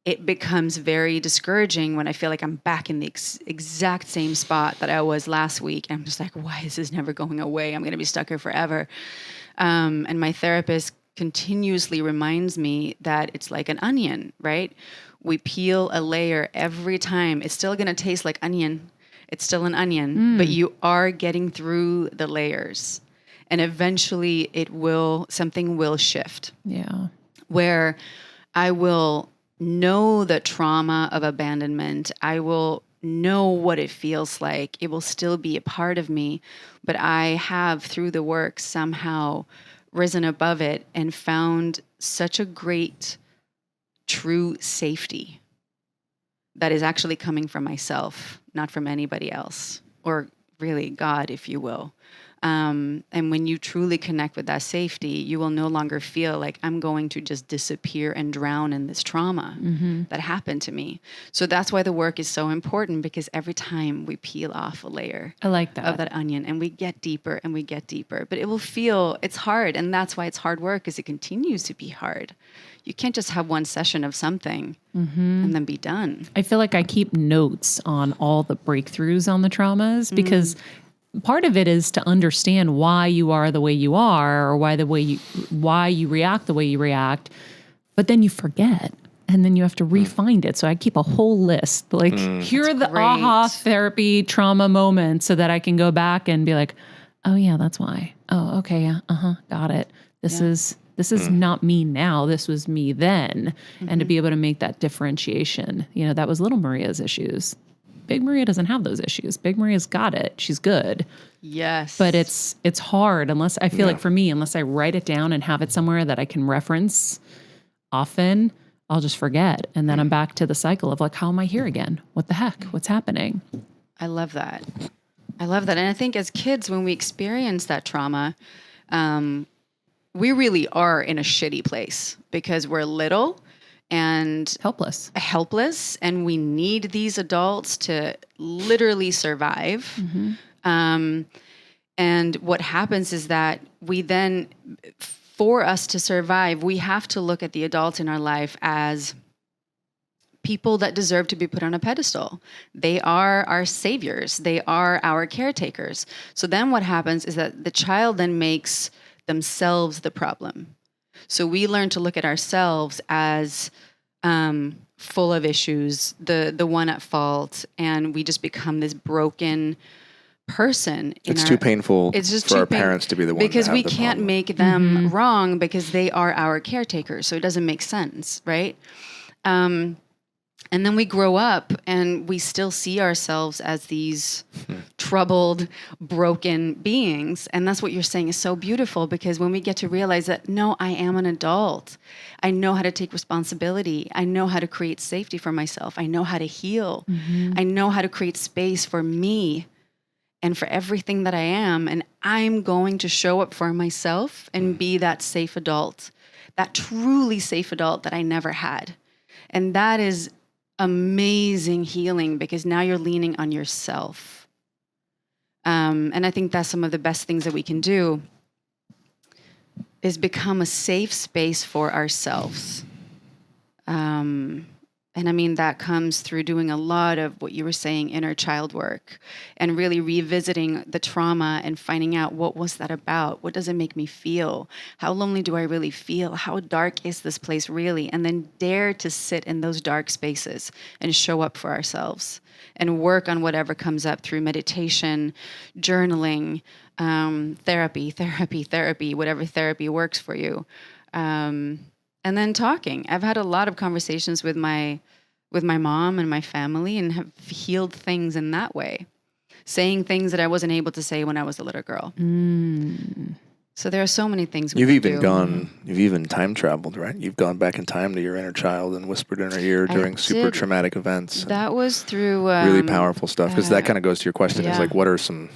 it becomes very discouraging when I feel like I'm back in the exact same spot that I was last week. And I'm just like, why is this never going away? I'm going to be stuck here forever. And my therapist continuously reminds me that it's like an onion, right? We peel a layer every time. It's still going to taste like onion. It's still an onion, but you are getting through the layers. And eventually something will shift. Yeah. Where I will know the trauma of abandonment. I will know what it feels like. It will still be a part of me, but I have, through the work, somehow risen above it and found such a great, true safety that is actually coming from myself, not from anybody else, or really God, if you will. And when you truly connect with that safety, you will no longer feel like I'm going to just disappear and drown in this trauma that happened to me. So that's why the work is so important, because every time we peel off a layer I like that. of that onion and we get deeper and we get deeper, but it's hard. And that's why it's hard work, because it continues to be hard. You can't just have one session of something and then be done. I feel like I keep notes on all the breakthroughs on the traumas because part of it is to understand why you are the way you are, or why you react the way you react, but then you forget and then you have to re-find it. So I keep a whole list, like here are the great. aha therapy trauma moments, so that I can go back and be like, oh yeah, that's why. Oh, okay. Yeah. Got it. This is not me now. This was me then. And to be able to make that differentiation, that was little Maria's issues. Big Maria doesn't have those issues. Big Maria's got it. She's good. Yes. But it's hard unless I feel like for me, unless I write it down and have it somewhere that I can reference often, I'll just forget. And then I'm back to the cycle of like, how am I here again? What the heck? What's happening? I love that. And I think as kids, when we experience that trauma, we really are in a shitty place because we're little and Helpless. and we need these adults to literally survive. And what happens is that we then, for us to survive, we have to look at the adults in our life as people that deserve to be put on a pedestal. They are our saviors. They are our caretakers. So then what happens is that the child then makes themselves the problem. So we learn to look at ourselves as full of issues, the one at fault, and we just become this broken person. It's too painful for our parents to be the one because to have we the can't problem. make them wrong because they are our caretakers. So it doesn't make sense, right? And then we grow up and we still see ourselves as these troubled, broken beings. And that's what you're saying is so beautiful, because when we get to realize that, no, I am an adult. I know how to take responsibility. I know how to create safety for myself. I know how to heal. I know how to create space for me and for everything that I am. And I'm going to show up for myself and be that safe adult, that truly safe adult that I never had. And that is amazing healing, because now you're leaning on yourself. And I think that's some of the best things that we can do, is become a safe space for ourselves. And And I mean, that comes through doing a lot of what you were saying, inner child work, and really revisiting the trauma and finding out, what was that about? What does it make me feel? How lonely do I really feel? How dark is this place really? And then dare to sit in those dark spaces and show up for ourselves and work on whatever comes up through meditation, journaling, therapy, whatever therapy works for you. And then talking. I've had a lot of conversations with my mom and my family, and have healed things in that way. Saying things that I wasn't able to say when I was a little girl. So there are so many things we You've can do. you've even time traveled, right? You've gone back in time to your inner child and whispered in her ear during super did. traumatic events. That was through Really powerful stuff, because that kind of goes to your question is yeah. like, what are some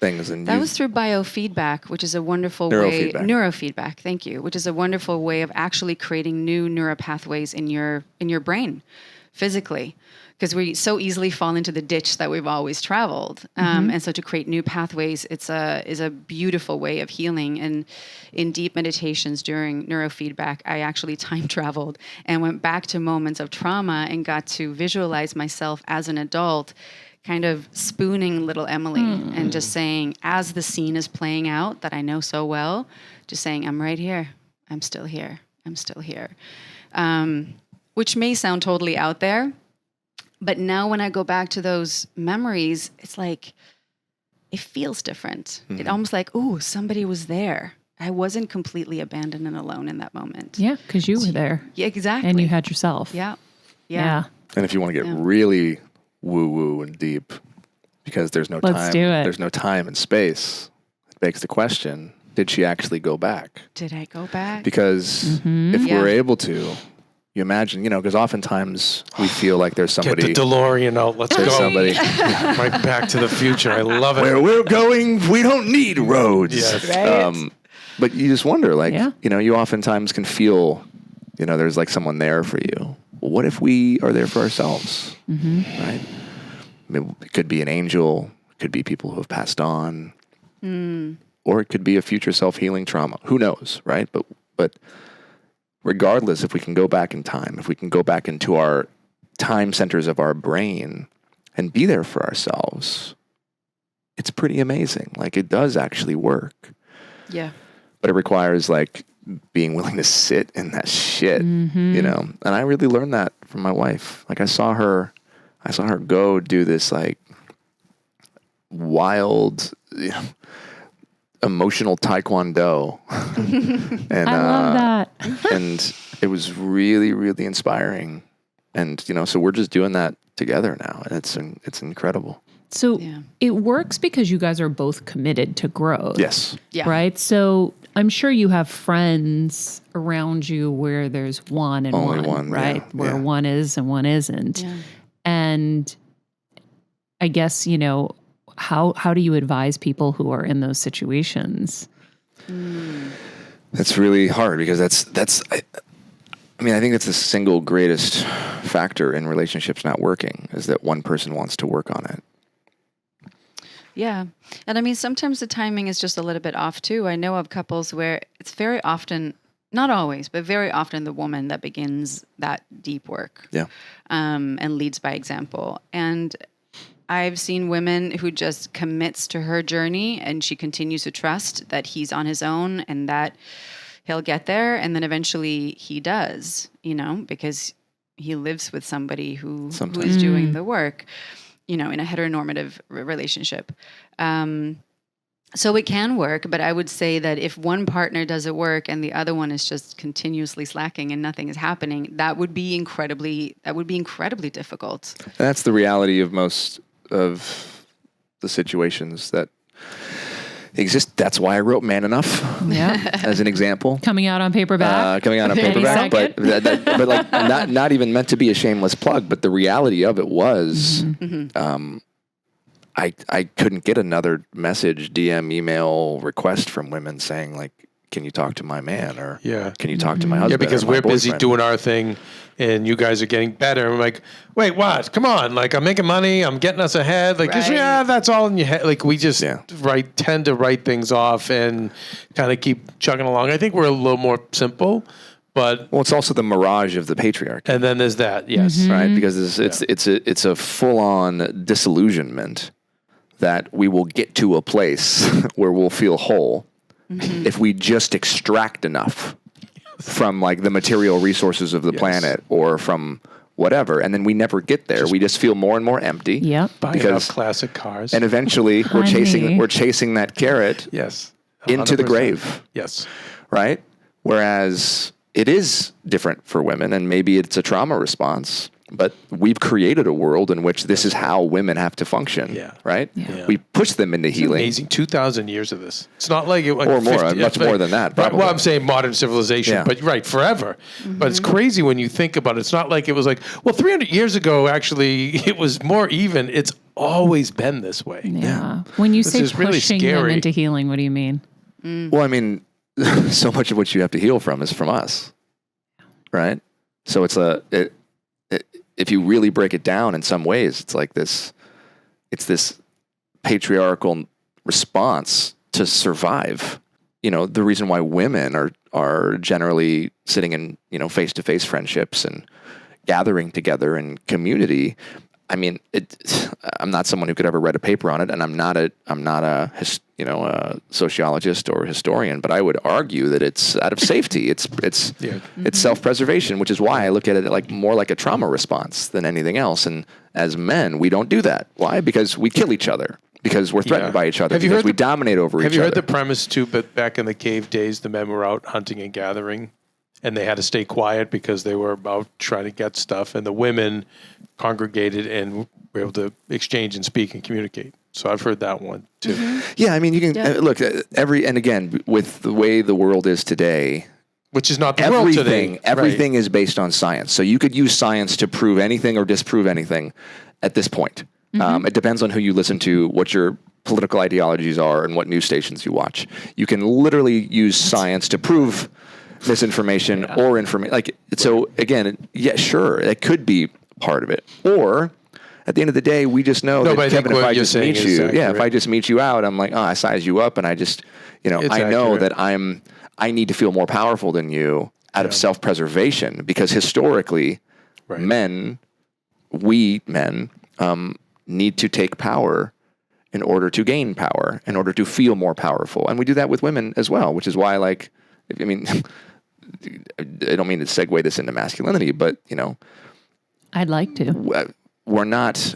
things? And that was through biofeedback, which is a wonderful neurofeedback, thank you, which is a wonderful way of actually creating new neuropathways in your brain physically, because we so easily fall into the ditch that we've always traveled. And so to create new pathways, is a beautiful way of healing. And in deep meditations during neurofeedback, I actually time traveled and went back to moments of trauma and got to visualize myself as an adult, kind of spooning little Emily and just saying, as the scene is playing out that I know so well, just saying, I'm right here. I'm still here. I'm still here. Which may sound totally out there, but now when I go back to those memories, it's like, it feels different. It almost like, ooh, somebody was there. I wasn't completely abandoned and alone in that moment. Yeah, because you were there. Yeah, exactly. And you had yourself. Yeah. And if you want to get really woo-woo and deep, because there's no Let's time. do it. There's no time and space. It begs the question, did she actually go back? Did I go back? Because if we're able to, you imagine, because oftentimes we feel like there's somebody. Get the DeLorean out. Let's there's go. somebody. Right back to the future. I love it. Where we're going, we don't need roads. Yes. Right? But you just wonder, like, Yeah. you oftentimes can feel, there's like someone there for you. Well, what if we are there for ourselves? Right? I mean, it could be an angel, it could be people who have passed on, or it could be a future self-healing trauma. Who knows, right? But regardless, if we can go back in time, if we can go back into our time centers of our brain and be there for ourselves, it's pretty amazing. Like, it does actually work. Yeah. But it requires, like, being willing to sit in that shit, And I really learned that from my wife. Like, I saw her go do this, like, wild, emotional taekwondo. And I love that. and it was really, really inspiring. And, so we're just doing that together now. And it's incredible. So Yeah. it works because you guys are both committed to growth. Yes. Yeah. Right? So I'm sure you have friends around you where there's one and Only one, one, right? yeah, Where yeah. one is and one isn't. Yeah. And I guess, how do you advise people who are in those situations? That's really hard, because I think that's the single greatest factor in relationships not working, is that one person wants to work on it. Yeah. And I mean, sometimes the timing is just a little bit off too. I know of couples where it's very often, not always, but very often the woman that begins that deep work. Yeah. And leads by example. And I've seen women who just commits to her journey, and she continues to trust that he's on his own and that he'll get there. And then eventually he does, because he lives with somebody who is doing the work, in a heteronormative relationship. So it can work, but I would say that if one partner does it work and the other one is just continuously slacking and nothing is happening, that would be incredibly difficult. That's the reality of most of the situations that exist. That's why I wrote Man Enough as an example. Coming out on paperback. But like not even meant to be a shameless plug, but the reality of it was, I couldn't get another message, DM, email request from women saying, like, can you talk to my man, or can you talk to my husband? Yeah, because or my we're busy boyfriend? doing our thing, and you guys are getting better. And we're like, wait, what? Come on! Like, I'm making money. I'm getting us ahead. Like, Right. yeah, that's all in your head. Like, we just tend to write things off and kind of keep chugging along. I think we're a little more simple, But Well, it's also the mirage of the patriarchy, and then there's that, yes. right? Because it's a full on disillusionment that we will get to a place where we'll feel whole if we just extract enough from like the material resources of the planet or from whatever, and then we never get there. We just feel more and more empty. Yep. Buying enough classic cars. And eventually Honey. we're chasing that carrot yes. into the 100%. grave. Yes. Right? Whereas it is different for women, and maybe it's a trauma response, but we've created a world in which this is how women have to function. Yeah. Right? Yeah. We push them into healing. Amazing. 2,000 years of this. It's not like it like Or more, 50 much more than that, Right, probably. well, I'm saying modern civilization, Yeah. but right, forever. But it's crazy when you think about it. It's not like it was like, well, 300 years ago, actually, it was more even. It's always been this way. Yeah. When you say is really pushing them scary. into healing, what do you mean? Well, I mean, so much of what you have to heal from is from us. Right? So if you really break it down in some ways, it's like this patriarchal response to survive. You know, the reason why women are generally sitting in, face-to-face friendships and gathering together in community. I mean, I'm not someone who could ever write a paper on it, and I'm not a sociologist or historian, but I would argue that it's out of safety. It's self-preservation, which is why I look at it like more like a trauma response than anything else. And as men, we don't do that. Why? Because we kill each other. Because we're threatened by each other. Because we dominate over each other. Have you heard the premise too? But back in the cave days, the men were out hunting and gathering, and they had to stay quiet because they were out trying to get stuff, and the women congregated and were able to exchange and speak and communicate. So I've heard that one too. Yeah, I mean, you can look and again, with the way the world is today, Which is not the world today. everything is based on science. So you could use science to prove anything or disprove anything at this point. It depends on who you listen to, what your political ideologies are, and what news stations you watch. You can literally use science to prove misinformation or information. Like, so again, yeah, sure, that could be part of it. Or at the end of the day, we just know that, Kevin, if I just meet you, if I just meet you out, I'm like, I size you up, and I just, I know that I need to feel more powerful than you out of self-preservation, because historically, we men, need to take power in order to gain power, in order to feel more powerful. And we do that with women as well, which is why, like, I mean, I don't mean to segue this into masculinity, but, I'd like to. We're not,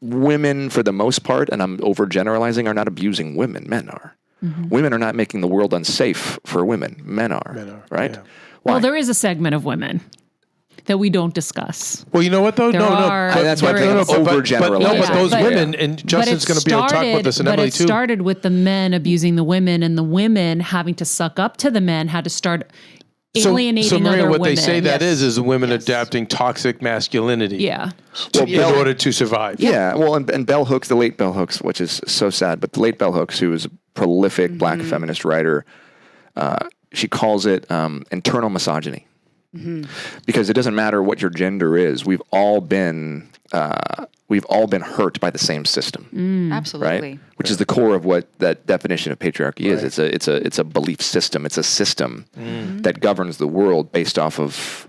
women for the most part, and I'm overgeneralizing, are not abusing women. Men are. Women are not making the world unsafe for women. Men are. Right? Yeah. Why? Well, there is a segment of women that we don't discuss. Well, you know what though? There are- But that's why there I'm is- overgeneralizing. But those but- women, and Justin's going to be able to talk about this, and but Emily it too. started with the men abusing the women, and the women having to suck up to the men had to start alienating so Maria, other what women. they say that is the women adapting toxic masculinity Yeah. in order to survive. Yeah, well, and Bell Hooks, the late Bell Hooks, which is so sad, but the late Bell Hooks, who was a prolific black feminist writer, she calls it internal misogyny. Because it doesn't matter what your gender is, we've all been hurt by the same system, Absolutely. right? Which is the core of what that definition of patriarchy is. It's a belief system. It's a system that governs the world based off of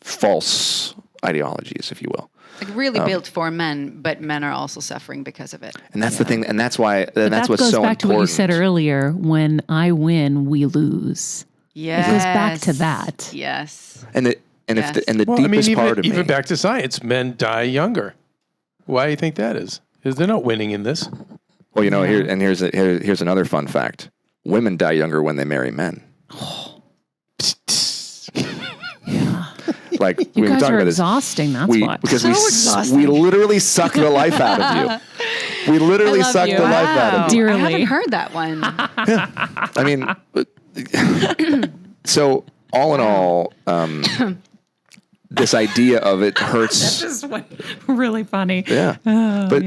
false ideologies, if you will. Like really built for men, but men are also suffering because of it. And that's the thing, and that's why But that's that what's goes so back to important. what you said earlier. When I win, we lose. Yes. It goes back to that. Yes. And the Well, I mean, deepest part of me. even back to science, men die younger. Why do you think that is? Because they're not winning in this. Well, here's another fun fact: women die younger when they marry men. Like You we were guys talking are about this. exhausting. That's why. Because So we exhausting. literally suck the life out of you. We literally I love suck you. the life out of you. Dearly. I haven't heard that one. I mean, so all in all, this idea of it hurts. This is really funny. Yeah, but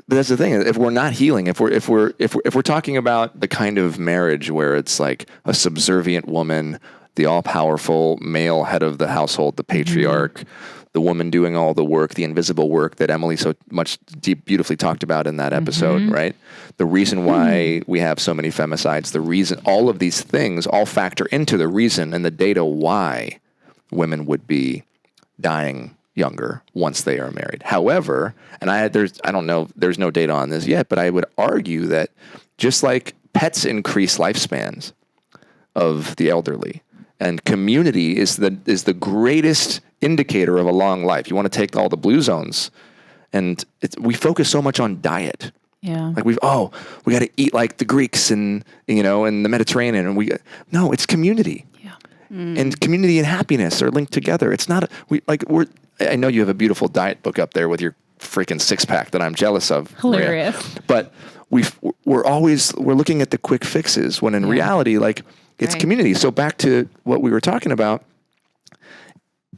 that's the thing. If we're not healing, if we're talking about the kind of marriage where it's like a subservient woman, the all-powerful male head of the household, the patriarch, the woman doing all the work, the invisible work that Emily so much beautifully talked about in that episode, right? The reason why we have so many femicides, the reason, all of these things all factor into the reason and the data why women would be dying younger once they are married. However, and I don't know, there's no data on this yet, but I would argue that just like pets increase lifespans of the elderly, and community is the greatest indicator of a long life. You want to take all the blue zones, and we focus so much on diet. Yeah. Like we got to eat like the Greeks and in the Mediterranean, and no, it's community. Yeah. And community and happiness are linked together. It's not I know you have a beautiful diet book up there with your freaking 6-pack that I'm jealous of. Hilarious. Maria. But we're looking at the quick fixes when in reality, like, it's community. So back to what we were talking about,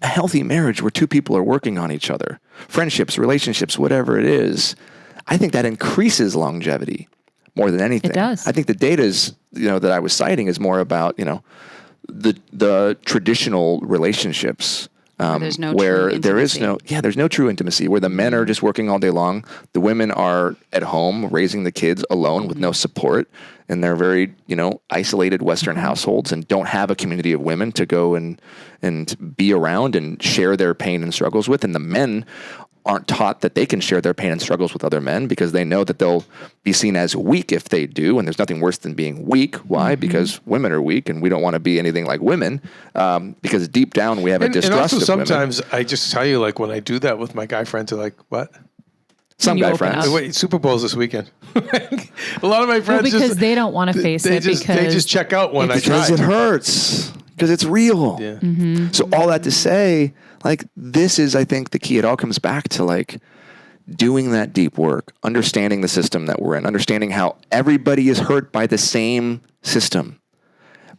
a healthy marriage where two people are working on each other, friendships, relationships, whatever it is, I think that increases longevity more than anything. It does. I think the data is, that I was citing is more about, the traditional relationships. There's no where true there is intimacy. there's no true intimacy, where the men are just working all day long. The women are at home raising the kids alone with no support. And they're very, isolated Western households and don't have a community of women to go and be around and share their pain and struggles with. And the men aren't taught that they can share their pain and struggles with other men because they know that they'll be seen as weak if they do. And there's nothing worse than being weak. Why? Because women are weak and we don't want to be anything like women because deep down we have a distrust and also of women. sometimes I just tell you, like, when I do that with my guy friends, they're like, what? Some you guy open friends. up. Wait, Super Bowl's this weekend. A lot of my friends because they don't want to face they it just because check out when I Because try. it hurts. Because it's real. Yeah. So all that to say, like, this is, I think, the key. It all comes back to, like, doing that deep work, understanding the system that we're in, understanding how everybody is hurt by the same system.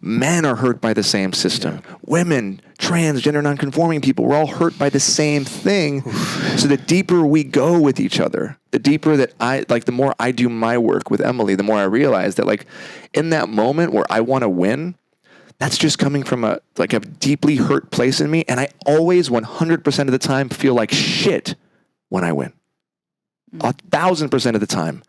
Men are hurt by the same system. Women, transgender, non-conforming people, we're all hurt by the same thing. So the deeper we go with each other, the deeper that the more I do my work with Emily, the more I realize that, like, in that moment where I want to win, that's just coming from a deeply hurt place in me. And I always 100% of the time feel like shit when I win. 1,000% of the time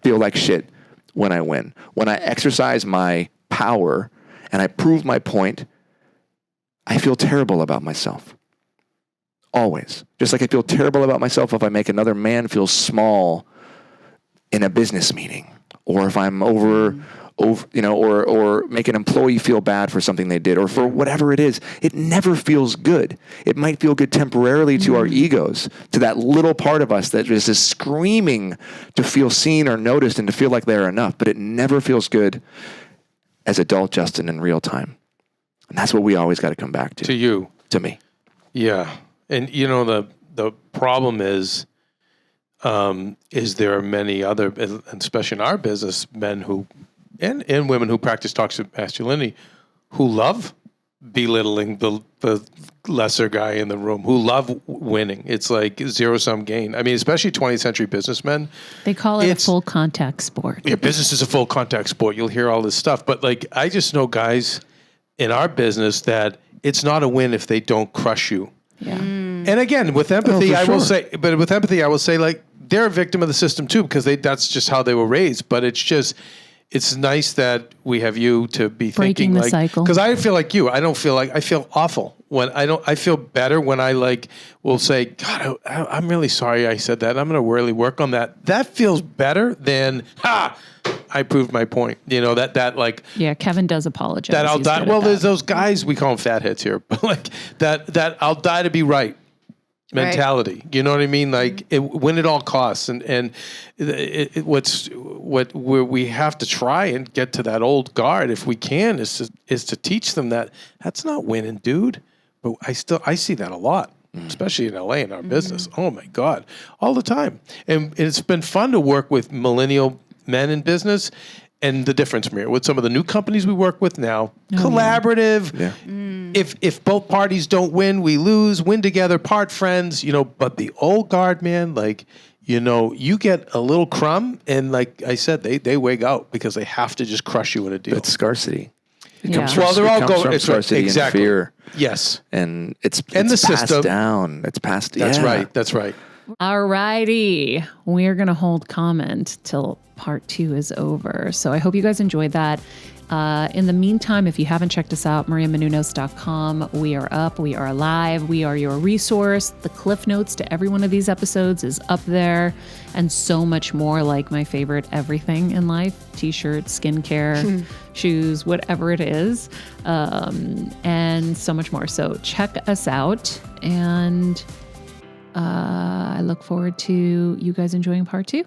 feel like shit when I win. When I exercise my power and I prove my point, I feel terrible about myself. Always. Just like I feel terrible about myself if I make another man feel small in a business meeting, or if I'm or make an employee feel bad for something they did, or for whatever it is. It never feels good. It might feel good temporarily to our egos, to that little part of us that is just screaming to feel seen or noticed and to feel like they're enough, but it never feels good as adult Justin in real time. And that's what we always got to come back to. To you. To me. Yeah. And, the problem is there are many other, especially in our business, men who, and women who practice toxic masculinity, who love belittling the lesser guy in the room, who love winning. It's like zero-sum gain. I mean, especially 20th century businessmen. They call it a full contact sport. Yeah, business is a full contact sport. You'll hear all this stuff. But, like, I just know guys in our business that it's not a win if they don't crush you. Yeah. And again, with empathy, I will say, like, they're a victim of the system too, because that's just how they were raised. But it's nice that we have you to be Breaking thinking, the like, cycle. because I feel like you. I feel awful when I feel better when I, like, will say, God, I'm really sorry I said that. I'm going to really work on that. That feels better than, I proved my point. That like. Yeah, Keven does apologize. That I'll He's die. good at Well, that. there's those guys, we call them fatheads here, but, like, that I'll die to be right mentality. You know what I mean? Like, win at all costs. And what we have to try and get to that old guard, if we can, is to teach them that's not winning, dude. But I see that a lot, especially in LA in our business. Oh my God, all the time. And it's been fun to work with millennial men in business. And the difference, Maria, with some of the new companies we work with now, collaborative. Yeah. If both parties don't win, we lose. Win together, part friends. But the old guard, man, like, you get a little crumb, and, like I said, they wig out because they have to just crush you in a deal. That's scarcity. It Yeah. comes from, Well, they're all it comes going- from it's right, scarcity exactly. and fear. Yes. And it's And the passed system. down. It's passed. That's yeah. right. That's right. All righty. We're going to hold comment till part 2 is over. So I hope you guys enjoyed that. In the meantime, if you haven't checked us out, mariamenounos.com. We are up. We are alive. We are your resource. The cliff notes to every one of these episodes is up there, and so much more, like my favorite everything in life, t-shirts, skincare, shoes, whatever it is, and so much more. So check us out, and I look forward to you guys enjoying part 2.